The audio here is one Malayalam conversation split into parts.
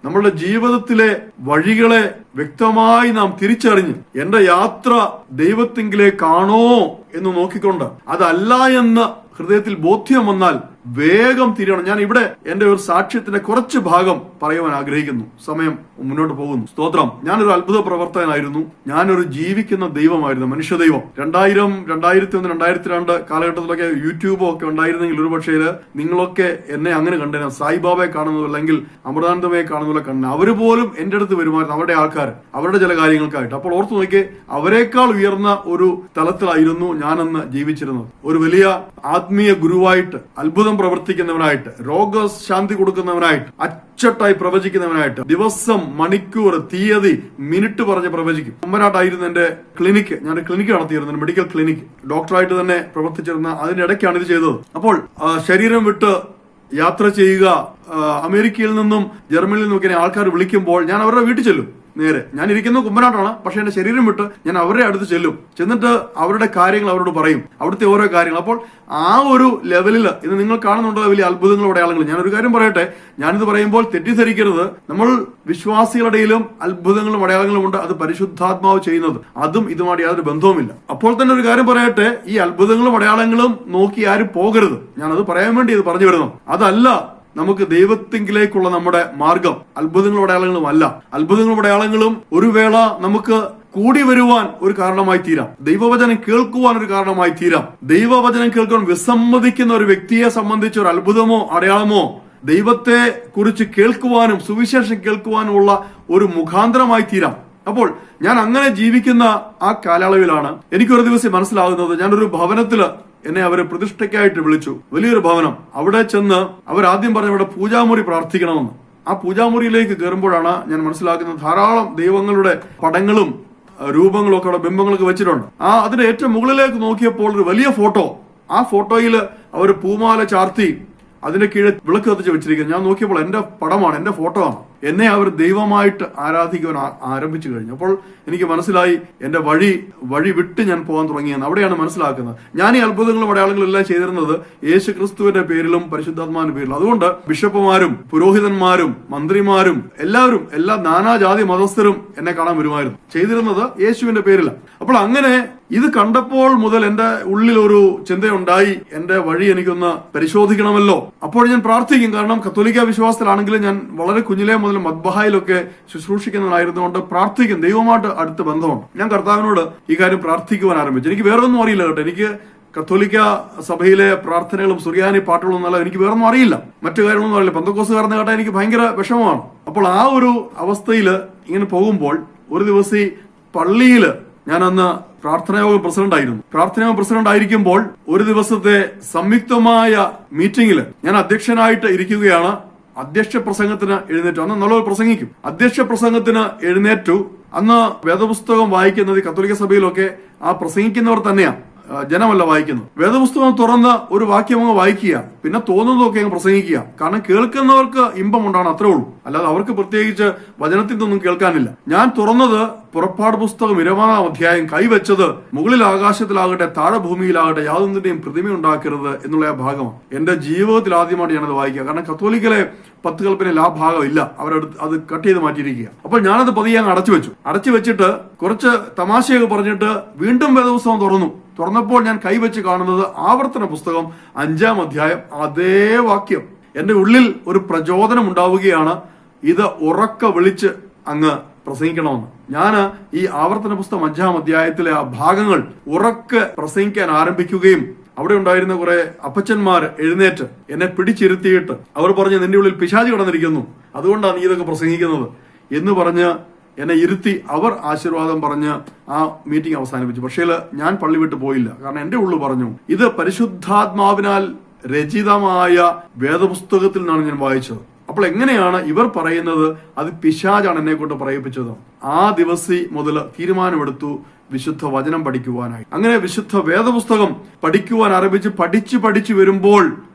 നമ്മളുടെ ജീവിതത്തിലെ വഴികളെ വ്യക്തമായി നാം തിരിച്ചറിഞ്ഞ് എന്റെ യാത്ര ദൈവത്തിങ്കിലേക്കാണോ എന്ന് നോക്കിക്കൊണ്ട് അതല്ല എന്ന് ഹൃദയത്തിൽ ബോധ്യം വന്നാൽ വേഗം തിരിയണം. ഞാൻ ഇവിടെ എന്റെ ഒരു സാക്ഷ്യത്തിന്റെ കുറച്ച് ഭാഗം പറയുവാൻ ആഗ്രഹിക്കുന്നു. സമയം മുന്നോട്ട് പോകുന്നു. സ്തോത്രം. ഞാനൊരു അത്ഭുത പ്രവർത്തകനായിരുന്നു. ഞാനൊരു ജീവിക്കുന്ന ദൈവമായിരുന്നു, മനുഷ്യ ദൈവം. 2000, 2001, 2002 കാലഘട്ടത്തിലൊക്കെ യൂട്യൂബോ ഒക്കെ ഉണ്ടായിരുന്നെങ്കിൽ ഒരു പക്ഷേ നിങ്ങളൊക്കെ എന്നെ അങ്ങനെ കണ്ടേനെ. സായിബാബയെ കാണുന്നതോ അല്ലെങ്കിൽ അമൃതാനന്ദമയെ കാണുന്നതോ കണ്ടു. അവര് പോലും എന്റെ അടുത്ത് വരുമായിരുന്നു, അവരുടെ ആൾക്കാർ, അവരുടെ ചില കാര്യങ്ങൾക്കായിട്ട്. അപ്പോൾ ഓർത്തു നോക്കിയേ, അവരെക്കാൾ ഉയർന്ന ഒരു തലത്തിലായിരുന്നു ഞാനന്ന് ജീവിച്ചിരുന്നത്. ഒരു വലിയ ആത്മീയ ഗുരുവായിട്ട്, അത്ഭുതം പ്രവർത്തിക്കുന്നവനായിട്ട്, രോഗശാന്തി കൊടുക്കുന്നവനായിട്ട്, അച്ചട്ടായി പ്രവചിക്കുന്നവനായിട്ട്, ദിവസം, മണിക്കൂർ, തീയതി, മിനിറ്റ് പറഞ്ഞ് പ്രവചിക്കും. കുമ്പനാട്ടായിരുന്നു എന്റെ ക്ലിനിക്ക്. ഞാൻ ക്ലിനിക്ക് നടത്തിയിരുന്നു, മെഡിക്കൽ ക്ലിനിക്ക്. ഡോക്ടറായിട്ട് തന്നെ പ്രവർത്തിച്ചിരുന്ന അതിനിടയ്ക്കാണ് ഇത് ചെയ്തത്. അപ്പോൾ ശരീരം വിട്ട് യാത്ര ചെയ്യുക, അമേരിക്കയിൽ നിന്നും ജർമ്മനിയിൽ നിന്നൊക്കെ ആൾക്കാർ വിളിക്കുമ്പോൾ ഞാൻ അവരുടെ വീട്ടിൽ ചെല്ലും. നേരെ ഞാൻ ഇരിക്കുന്ന കുമ്പനാട്ടാണ്, പക്ഷെ എന്റെ ശരീരം വിട്ട് ഞാൻ അവരുടെ അടുത്ത് ചെല്ലും. ചെന്നിട്ട് അവരുടെ കാര്യങ്ങൾ അവരോട് പറയും, അവിടുത്തെ ഓരോ കാര്യങ്ങൾ. അപ്പോൾ ആ ഒരു ലെവലിൽ ഇന്ന് നിങ്ങൾ കാണുന്നുണ്ടോ വലിയ അത്ഭുതങ്ങളും അടയാളങ്ങളും. ഞാനൊരു കാര്യം പറയട്ടെ, ഞാനിത് പറയുമ്പോൾ തെറ്റിദ്ധരിക്കരുത്. നമ്മൾ വിശ്വാസികളുടെയിലും അത്ഭുതങ്ങളും അടയാളങ്ങളും ഉണ്ട്. അത് പരിശുദ്ധാത്മാവ് ചെയ്യുന്നത്. അതും ഇതുമായിട്ട് യാതൊരു ബന്ധവുമില്ല. അപ്പോൾ തന്നെ ഒരു കാര്യം പറയട്ടെ, ഈ അത്ഭുതങ്ങളും അടയാളങ്ങളും നോക്കി ആരും പോകരുത്. ഞാനത് പറയാൻ വേണ്ടി ഇത് പറഞ്ഞു വരുന്നു. അതല്ല നമുക്ക് ദൈവത്തിങ്കിലേക്കുള്ള നമ്മുടെ മാർഗം. അത്ഭുതങ്ങളും അടയാളങ്ങളും അല്ല. അത്ഭുതങ്ങളും അടയാളങ്ങളും ഒരു വേള നമുക്ക് കൂടി വരുവാൻ ഒരു കാരണമായി തീരാം. ദൈവവചനം കേൾക്കുവാൻ ഒരു കാരണമായി തീരാം. ദൈവവചനം കേൾക്കുവാൻ വിസമ്മതിക്കുന്ന ഒരു വ്യക്തിയെ സംബന്ധിച്ച് ഒരു അത്ഭുതമോ അടയാളമോ ദൈവത്തെ കുറിച്ച് കേൾക്കുവാനും സുവിശേഷം കേൾക്കുവാനുമുള്ള ഒരു മുഖാന്തരമായി തീരാം. അപ്പോൾ ഞാൻ അങ്ങനെ ജീവിക്കുന്ന ആ കാലയളവിലാണ് എനിക്കൊരു ദിവസം മനസ്സിലാകുന്നത്, ഞാനൊരു ഭവനത്തില് എന്നെ അവര് പ്രതിഷ്ഠയ്ക്കായിട്ട് വിളിച്ചു. വലിയൊരു ഭവനം. അവിടെ ചെന്ന് അവരാദ്യം പറഞ്ഞ ഇവിടെ പൂജാമുറി പ്രാർത്ഥിക്കണമെന്ന്. ആ പൂജാമുറിയിലേക്ക് കയറുമ്പോഴാണ് ഞാൻ മനസ്സിലാക്കുന്നത്, ധാരാളം ദൈവങ്ങളുടെ പടങ്ങളും രൂപങ്ങളും ഒക്കെ അവിടെ ബിംബങ്ങളൊക്കെ വെച്ചിട്ടുണ്ട്. അതിന്റെ ഏറ്റവും മുകളിലേക്ക് നോക്കിയപ്പോൾ ഒരു വലിയ ഫോട്ടോ. ആ ഫോട്ടോയിൽ അവർ പൂമാല ചാർത്തി അതിന്റെ കീഴെ വിളക്ക് കത്തിച്ച് വെച്ചിരിക്കുന്നത്. ഞാൻ നോക്കിയപ്പോൾ എന്റെ പടമാണ്, എന്റെ ഫോട്ടോ ആണ്. എന്നെ അവർ ദൈവമായിട്ട് ആരാധിക്കുവാൻ ആരംഭിച്ചു കഴിഞ്ഞു. അപ്പോൾ എനിക്ക് മനസ്സിലായി എന്റെ വഴി വിട്ട് ഞാൻ പോകാൻ തുടങ്ങിയെന്ന്. അവിടെയാണ് മനസ്സിലാക്കുന്നത് ഞാൻ ഈ അത്ഭുതങ്ങളും അടയാളങ്ങളും എല്ലാം ചെയ്തിരുന്നത് യേശു ക്രിസ്തുവിന്റെ പേരിലും പരിശുദ്ധാത്മാവിന്റെ പേരിലും. അതുകൊണ്ട് ബിഷപ്പുമാരും പുരോഹിതന്മാരും മന്ത്രിമാരും എല്ലാവരും, എല്ലാ നാനാജാതി മതസ്ഥരും എന്നെ കാണാൻ വരുമായിരുന്നു. ചെയ്തിരുന്നത് യേശുവിന്റെ പേരിലാണ്. അപ്പോൾ അങ്ങനെ ഇത് കണ്ടപ്പോൾ മുതൽ എന്റെ ഉള്ളിൽ ഒരു ചിന്തയുണ്ടായി, എന്റെ വഴി എനിക്കൊന്ന് പരിശോധിക്കണമല്ലോ. അപ്പോൾ ഞാൻ പ്രാർത്ഥിക്കും. കാരണം കത്തോലിക്ക വിശ്വാസത്തിലാണെങ്കിലും ഞാൻ വളരെ കുഞ്ഞിലേ മുതൽ മദ്ബഹായിലൊക്കെ ശുശ്രൂഷിക്കുന്നതായിരുന്നുകൊണ്ട് പ്രാർത്ഥിക്കും. ദൈവമായിട്ട് അടുത്ത ബന്ധമുണ്ട്. ഞാൻ കർത്താവിനോട് ഈ കാര്യം പ്രാർത്ഥിക്കുവാൻ ആരംഭിച്ചു. എനിക്ക് വേറൊന്നും അറിയില്ല കേട്ടോ. എനിക്ക് കത്തോലിക്ക സഭയിലെ പ്രാർത്ഥനകളും സുറിയാനി പാട്ടുകളും എന്നല്ല, എനിക്ക് വേറൊന്നും അറിയില്ല. മറ്റു കാര്യങ്ങളൊന്നും അറിയില്ല. പെന്തക്കോസ്തുകാരെന്ന് കേട്ടാൽ എനിക്ക് ഭയങ്കര വിഷമമാണ്. അപ്പോൾ ആ ഒരു അവസ്ഥയിൽ ഇങ്ങനെ പോകുമ്പോൾ ഒരു ദിവസം പള്ളിയില് ഞാൻ അന്ന് പ്രാർത്ഥനായോഗ പ്രസിഡന്റ് ആയിരിക്കുമ്പോൾ ഒരു ദിവസത്തെ സംയുക്തമായ മീറ്റിംഗിൽ ഞാൻ അധ്യക്ഷനായിട്ട് ഇരിക്കുകയാണ്. അധ്യക്ഷ പ്രസംഗത്തിന് എഴുന്നേറ്റു. അന്ന് നല്ലൊരു പ്രസംഗിക്കും. അധ്യക്ഷ പ്രസംഗത്തിന് എഴുന്നേറ്റു. അന്ന് വേദപുസ്തകം വായിക്കുന്നത് കത്തോലിക്ക സഭയിലൊക്കെ ആ പ്രസംഗിക്കുന്നവർ തന്നെയാണ്, ജനമല്ല വായിക്കുന്നത്. വേദപുസ്തകം തുറന്ന് ഒരു വാക്യം അങ്ങ് വായിക്കുക, പിന്നെ തോന്നുന്നതൊക്കെ അങ്ങ് പ്രസംഗിക്കുക. കാരണം കേൾക്കുന്നവർക്ക് ഇമ്പം ഉണ്ടാണ്, അത്രേ ഉള്ളൂ. അല്ലാതെ അവർക്ക് പ്രത്യേകിച്ച് വചനത്തിൽ നിന്നൊന്നും കേൾക്കാനില്ല. ഞാൻ തുറന്നത് പുറപ്പാട് പുസ്തകം 20-ാം അധ്യായം. കൈവച്ചത് മുകളിൽ ആകാശത്തിലാകട്ടെ താഴെ ഭൂമിയിലാകട്ടെ യാതൊന്നിന്റെയും പ്രതിമ ഉണ്ടാക്കരുത് എന്നുള്ള ആ ഭാഗമാണ്. എന്റെ ജീവിതത്തിൽ ആദ്യമായിട്ട് ഞാനത് വായിക്കുക. കാരണം കത്തോലിക്കലെ 10 കൽപ്പനയിൽ ആ ഭാഗം ഇല്ല, അവരടുത്ത് അത് കട്ട് ചെയ്ത് മാറ്റിയിരിക്കുക. അപ്പോൾ ഞാനത് പതിയെ അങ്ങ് അടച്ചു വെച്ചിട്ട് കുറച്ച് തമാശയൊക്കെ പറഞ്ഞിട്ട് വീണ്ടും വേദപുസ്തകം തുറന്നപ്പോൾ ഞാൻ കൈവച്ച് കാണുന്നത് ആവർത്തന പുസ്തകം 5-ാം അധ്യായം. അതേ വാക്യം. എന്റെ ഉള്ളിൽ ഒരു പ്രചോദനം ഉണ്ടാവുകയാണ്, ഇത് ഉറക്ക വിളിച്ച് അങ്ങ് പ്രസംഗിക്കണമെന്ന്. ഞാൻ ഈ ആവർത്തന പുസ്തകം 5-ാം അധ്യായത്തിലെ ആ ഭാഗങ്ങൾ ഉറക്കെ പ്രസംഗിക്കാൻ ആരംഭിക്കുകയും അവിടെ ഉണ്ടായിരുന്ന കുറെ അപ്പച്ചന്മാർ എഴുന്നേറ്റ് എന്നെ പിടിച്ചിരുത്തിയിട്ട് അവർ പറഞ്ഞ്, നിന്റെ ഉള്ളിൽ പിശാച് കിടന്നിരിക്കുന്നു, അതുകൊണ്ടാണ് നീ ഇതൊക്കെ പ്രസംഗിക്കുന്നത് എന്ന് പറഞ്ഞ് എന്നെ ഇരുത്തി അവർ ആശീർവാദം പറഞ്ഞ് ആ മീറ്റിംഗ് അവസാനിപ്പിച്ചു. പക്ഷേ ഞാൻ പള്ളി വിട്ട് പോയില്ല. കാരണം എന്റെ ഉള്ളു പറഞ്ഞു, ഇത് പരിശുദ്ധാത്മാവിനാൽ രചിതമായ വേദപുസ്തകത്തിൽ നിന്നാണ് ഞാൻ വായിച്ചത്. അപ്പോൾ എങ്ങനെയാണ് ഇവർ പറയുന്നത് അത് പിശാചാണ് എന്നെ കൊണ്ട് പറയിപ്പിച്ചത്? ആ ദിവസം മുതൽ തീരുമാനമെടുത്തു വിശുദ്ധ വചനം പഠിക്കുവാനായി. അങ്ങനെ വിശുദ്ധ വേദപുസ്തകം പഠിക്കുവാൻ ആരംഭിച്ച് പഠിച്ചു വരുമ്പോൾ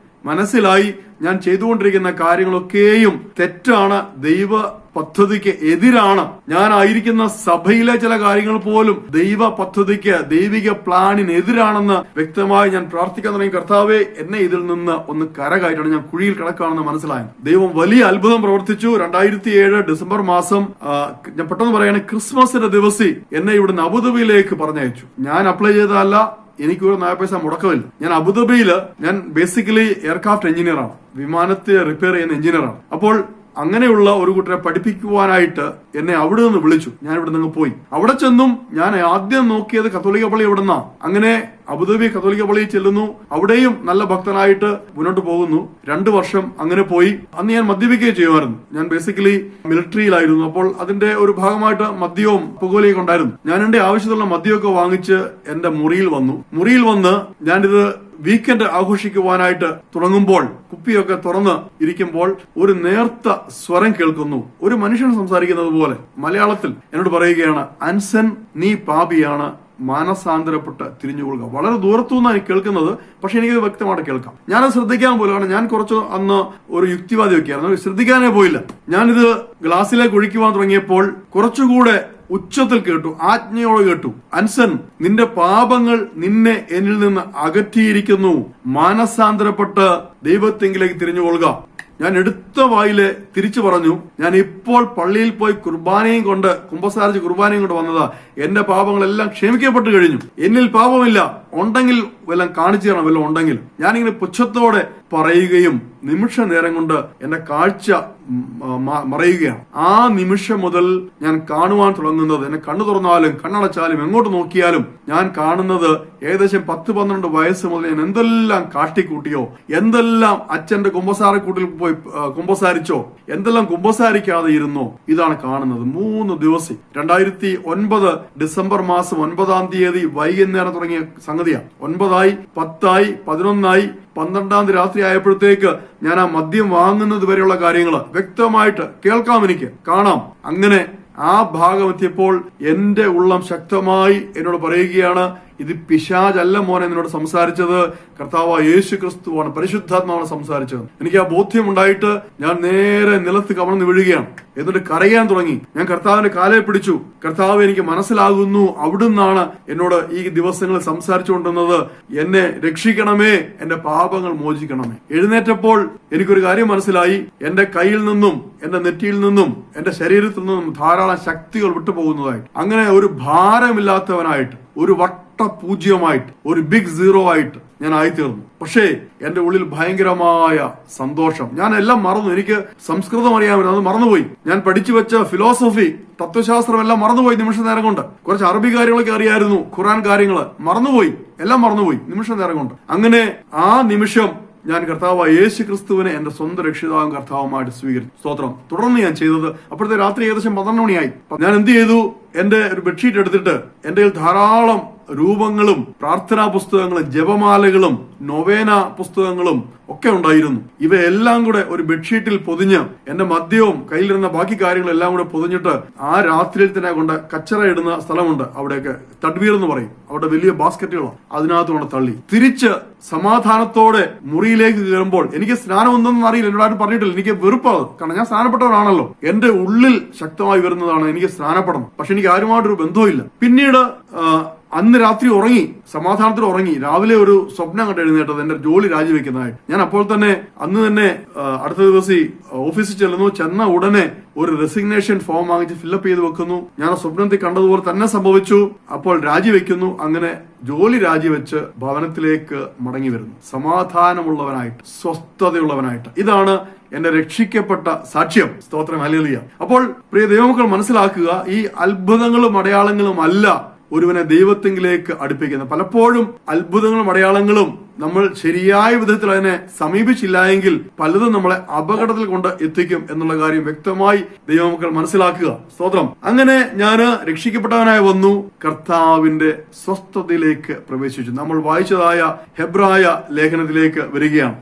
മനസ്സിലായി ഞാൻ ചെയ്തുകൊണ്ടിരിക്കുന്ന കാര്യങ്ങളൊക്കെയും തെറ്റാണ്, ദൈവ പദ്ധതിക്ക് എതിരാണ്. ഞാനായിരിക്കുന്ന സഭയിലെ ചില കാര്യങ്ങൾ പോലും ദൈവ പദ്ധതിക്ക്, ദൈവിക പ്ലാനിന് എതിരാണെന്ന് വ്യക്തമായി ഞാൻ പ്രാർത്ഥിക്കാൻ തുടങ്ങി. കർത്താവെ, എന്നെ ഇതിൽ നിന്ന് ഒന്ന് കരകയറ്റണം, ഞാൻ കുഴിയിൽ കിടക്കാണെന്ന് മനസ്സിലായി. ദൈവം വലിയ അത്ഭുതം പ്രവർത്തിച്ചു. 2007 ഡിസംബർ മാസം, ഞാൻ പെട്ടെന്ന് പറയാണ്, ക്രിസ്മസിന്റെ ദിവസം എന്നെ ഇവിടുന്ന് അബുദാബിയിലേക്ക് പറഞ്ഞയച്ചു. ഞാൻ അപ്ലൈ ചെയ്തതല്ല, എനിക്ക് ഒരു 4 പൈസ മുടക്കമില്ല. ഞാൻ അബുദാബിയില്, ഞാൻ ബേസിക്കലി എയർക്രാഫ്റ്റ് എഞ്ചിനീയറാണ്, വിമാനത്തെ റിപ്പയർ ചെയ്യുന്ന എഞ്ചിനീയറാണ്. അപ്പോൾ അങ്ങനെയുള്ള ഒരു കുട്ടരെ പഠിപ്പിക്കുവാനായിട്ട് എന്നെ അവിടെ നിന്ന് വിളിച്ചു. ഞാൻ ഇവിടെ നിന്ന് പോയി. അവിടെ ചെന്നും ഞാൻ ആദ്യം നോക്കിയത് കത്തോലിക്ക പള്ളി എവിടെന്നാ. അങ്ങനെ അബുദാബി കത്തോലിക്ക പള്ളിയിൽ ചെല്ലുന്നു. അവിടെയും നല്ല ഭക്തനായിട്ട് മുന്നോട്ട് പോകുന്നു. 2 വർഷം അങ്ങനെ പോയി. അന്ന് ഞാൻ മദ്യപിക്കുകയും ചെയ്യുമായിരുന്നു. ഞാൻ ബേസിക്കലി മിലിറ്ററിയിലായിരുന്നു. അപ്പോൾ അതിന്റെ ഒരു ഭാഗമായിട്ട് മദ്യവും പുകവലിയൊക്കെ ഉണ്ടായിരുന്നു. ഞാൻ എന്റെ ആവശ്യത്തിലുള്ള മദ്യമൊക്കെ വാങ്ങിച്ച് എന്റെ മുറിയിൽ വന്നു. മുറിയിൽ വന്ന് ഞാനിത് വീക്കെൻഡ് ആഘോഷിക്കുവാനായിട്ട് തുടങ്ങുമ്പോൾ, കുപ്പിയൊക്കെ തുറന്ന് ഇരിക്കുമ്പോൾ ഒരു നേർത്ത സ്വരം കേൾക്കുന്നു. ഒരു മനുഷ്യൻ സംസാരിക്കുന്നത് പോലെ മലയാളത്തിൽ എന്നോട് പറയുകയാണ്, അൻസൻ, നീ പാപിയാണ്, മാനസാന്തരപ്പെട്ട് തിരിഞ്ഞുകൊള്ളുക. വളരെ ദൂരത്തുനിന്നാണ് എനിക്ക് കേൾക്കുന്നത്, പക്ഷെ എനിക്കത് വ്യക്തമായിട്ട് കേൾക്കാം. ഞാനത് ശ്രദ്ധിക്കാൻ പോലും, കാരണം ഞാൻ കുറച്ച് അന്ന് ഒരു യുക്തിവാദി ഒക്കെയായിരുന്നു, ശ്രദ്ധിക്കാനേ പോയില്ല. ഞാനിത് ഗ്ലാസ്സിലേക്ക് ഒഴിക്കുവാൻ തുടങ്ങിയപ്പോൾ കുറച്ചുകൂടെ ഉച്ചത്തിൽ കേട്ടു, ആജ്ഞയോടെ കേട്ടു, അൻസൻ, നിന്റെ പാപങ്ങൾ നിന്നെ എന്നിൽ നിന്ന് അകറ്റിയിരിക്കുന്നു, മാനസാന്തരപ്പെട്ട് ദൈവത്തെങ്കിലേക്ക് തിരിഞ്ഞുകൊള്ളുക. ഞാൻ എടുത്ത വായില് തിരിച്ചു പറഞ്ഞു, ഞാൻ ഇപ്പോൾ പള്ളിയിൽ പോയി കുർബാനയും കൊണ്ട്, കുമ്പസാരിച്ച് കുർബാനയും കൊണ്ട് വന്നതാ. എന്റെ പാപങ്ങളെല്ലാം ക്ഷമിക്കപ്പെട്ടു കഴിഞ്ഞു. എന്നിൽ പാപമില്ല. ഉണ്ടെങ്കിൽ വല്ലതും കാണിച്ചു തരണം, വല്ലതും ഉണ്ടെങ്കിൽ. ഞാനിങ്ങനെ പുച്ഛത്തോടെ പറയുകയും നിമിഷ നേരം കൊണ്ട് എന്റെ കാഴ്ച മറയുകയാണ്. ആ നിമിഷം മുതൽ ഞാൻ കാണുവാൻ തുടങ്ങുന്നത്, എന്നെ കണ്ണു തുറന്നാലും കണ്ണടച്ചാലും എങ്ങോട്ട് നോക്കിയാലും ഞാൻ കാണുന്നത്, ഏകദേശം 10-12 വയസ്സ് മുതൽ ഞാൻ എന്തെല്ലാം കാട്ടിക്കൂട്ടിയോ, എന്തെല്ലാം അച്ഛന്റെ കുമ്പസാരക്കൂട്ടിൽ പോയി കുമ്പസാരിച്ചോ, എന്തെല്ലാം കുമ്പസാരിക്കാതെ ഇരുന്നോ, ഇതാണ് കാണുന്നത്. 3 ദിവസം 2009 ഡിസംബർ മാസം 9-ാം തീയതി വൈകുന്നേരം തുടങ്ങിയ സംഗതിയാണ്. 9-ആയി, 10-ആയി, 11-ആയി, 12-ാം തീയതി രാത്രി ആയപ്പോഴത്തേക്ക് ഞാൻ ആ മദ്യം വാങ്ങുന്നത് വരെയുള്ള കാര്യങ്ങൾ വ്യക്തമായിട്ട് കേൾക്കാം, എനിക്ക് കാണാം. അങ്ങനെ ആ ഭാഗം എത്തിയപ്പോൾ എന്റെ ഉള്ളം ശക്തമായി എന്നോട് പറയുകയാണ്, ഇത് പിശാചല്ല മോനെ എന്നോട് സംസാരിച്ചത്, കർത്താവ് യേശു ക്രിസ്തുവാണ്, പരിശുദ്ധാത്മാവാണ് സംസാരിച്ചത്. എനിക്ക് ആ ബോധ്യം ഉണ്ടായിട്ട് ഞാൻ നേരെ നിലത്ത് കമഴ്ന്ന് വീഴുകയാണ്. എന്നിട്ട് കരയാൻ തുടങ്ങി. ഞാൻ കർത്താവിന്റെ കാലെ പിടിച്ചു. കർത്താവ്, എനിക്ക് മനസ്സിലാകുന്നു അവിടുന്നാണ് എന്നോട് ഈ ദിവസങ്ങളിൽ സംസാരിച്ചുകൊണ്ടിരുന്നത്. എന്നെ രക്ഷിക്കണമേ, എന്റെ പാപങ്ങൾ മോചിക്കണമേ. എഴുന്നേറ്റപ്പോൾ എനിക്കൊരു കാര്യം മനസ്സിലായി, എന്റെ കയ്യിൽ നിന്നും എന്റെ നെറ്റിയിൽ നിന്നും എന്റെ ശരീരത്തിൽ നിന്നും ധാരാളം ശക്തികൾ വിട്ടുപോകുന്നതായിട്ട്, അങ്ങനെ ഒരു ഭാരമില്ലാത്തവനായിട്ട്, ഒരു പൂജ്യമായിട്ട്, ഒരു ബിഗ് സീറോ ആയിട്ട് ഞാൻ ആയിത്തീർന്നു. പക്ഷേ എന്റെ ഉള്ളിൽ ഭയങ്കരമായ സന്തോഷം. ഞാൻ എല്ലാം മറന്നു. എനിക്ക് സംസ്കൃതം അറിയാമായിരുന്നു, അത് മറന്നുപോയി. ഞാൻ പഠിച്ചു വെച്ച ഫിലോസഫി, തത്വശാസ്ത്രം എല്ലാം മറന്നുപോയി നിമിഷ നേരം കൊണ്ട്. കുറച്ച് അറബി കാര്യങ്ങളൊക്കെ അറിയായിരുന്നു, ഖുറാൻ കാര്യങ്ങള് മറന്നുപോയി, എല്ലാം മറന്നുപോയി നിമിഷ നേരം കൊണ്ട്. അങ്ങനെ ആ നിമിഷം ഞാൻ കർത്താവ് യേശു ക്രിസ്തുവിനെ എന്റെ സ്വന്തം രക്ഷിതാവും കർത്താവുമായിട്ട് സ്വീകരിച്ചു. സ്തോത്രം. തുടർന്ന് ഞാൻ ചെയ്തത്, അപ്പോഴത്തെ രാത്രി ഏകദേശം 12 മണിയായി. ഞാൻ എന്ത് ചെയ്തു, എന്റെ ഒരു ബെഡ്ഷീറ്റ് എടുത്തിട്ട് എന്റെ ധാരാളം രൂപങ്ങളും പ്രാർത്ഥനാ പുസ്തകങ്ങളും ജപമാലകളും നൊവേന പുസ്തകങ്ങളും ഒക്കെ ഉണ്ടായിരുന്നു. ഇവയെല്ലാം കൂടെ ഒരു ബെഡ്ഷീറ്റിൽ പൊതിഞ്ഞ്, എന്റെ മദ്യവും കയ്യിലിരുന്ന ബാക്കി കാര്യങ്ങളെല്ലാം കൂടെ പൊതിഞ്ഞിട്ട് ആ രാത്രിയിൽ തന്നെ കൊണ്ട് കച്ചറ ഇടുന്ന സ്ഥലമുണ്ട്, അവിടെയൊക്കെ തഡ്വീർ എന്ന് പറയും, അവിടെ വലിയ ബാസ്ക്കറ്റുകളാണ്, അതിനകത്ത് കൊണ്ട് തള്ളി തിരിച്ച് സമാധാനത്തോടെ മുറിയിലേക്ക് കയറുമ്പോൾ, എനിക്ക് സ്നാനം ഒന്നും അറിയില്ല, എന്നോട് ആരും പറഞ്ഞിട്ടില്ല, എനിക്ക് വെറുപ്പാണ്. കാരണം ഞാൻ സ്നാനപ്പെട്ടവനാണല്ലോ. എന്റെ ഉള്ളിൽ ശക്തമായി വരുന്നതാണ് എനിക്ക് സ്നാനപ്പെടണം. പക്ഷെ എനിക്ക് ആരുമായിട്ടൊരു ബന്ധവുമില്ല. പിന്നീട് അന്ന് രാത്രി ഉറങ്ങി, സമാധാനത്തിൽ ഉറങ്ങി. രാവിലെ ഒരു സ്വപ്നം കണ്ട് എഴുന്നേറ്റത് എന്റെ ജോലി രാജിവെക്കുന്നതായിട്ട്. ഞാൻ അപ്പോൾ തന്നെ അന്ന് തന്നെ അടുത്ത ദിവസം ഓഫീസിൽ ചെല്ലുന്നു. ചെന്ന ഉടനെ ഒരു റെസിഗ്നേഷൻ ഫോം വാങ്ങിച്ച് ഫില്ലപ്പ് ചെയ്ത് വെക്കുന്നു. ഞാൻ ആ സ്വപ്നത്തിൽ കണ്ടതുപോലെ തന്നെ സംഭവിച്ചു. അപ്പോൾ രാജിവെക്കുന്നു. അങ്ങനെ ജോലി രാജിവെച്ച് ഭവനത്തിലേക്ക് മടങ്ങി വരുന്നു, സമാധാനമുള്ളവനായിട്ട്, സ്വസ്ഥതയുള്ളവനായിട്ട്. ഇതാണ് എന്റെ രക്ഷിക്കപ്പെട്ട സാക്ഷ്യം. സ്തോത്രം, ഹല്ലേലൂയ. അപ്പോൾ പ്രിയ ദൈവമക്കൾ മനസ്സിലാക്കുക, ഈ അത്ഭുതങ്ങളും അടയാളങ്ങളും അല്ല ഒരുവനെ ദൈവത്തെങ്കിലേക്ക് അടുപ്പിക്കുന്നത്. പലപ്പോഴും അത്ഭുതങ്ങളും അടയാളങ്ങളും നമ്മൾ ശരിയായ വിധത്തിൽ അതിനെ സമീപിച്ചില്ല എങ്കിൽ പലതും നമ്മളെ അപകടത്തിൽ കൊണ്ട് എത്തിക്കും എന്നുള്ള കാര്യം വ്യക്തമായി ദൈവമക്കൾ മനസ്സിലാക്കുക. സ്തോത്രം. അങ്ങനെ ഞാൻ രക്ഷിക്കപ്പെട്ടവനായി വന്നു, കർത്താവിന്റെ സ്വസ്ഥതയിലേക്ക് പ്രവേശിച്ചു. നമ്മൾ വായിച്ചതായ ഹെബ്രായ ലേഖനത്തിലേക്ക് വരികയാണ്.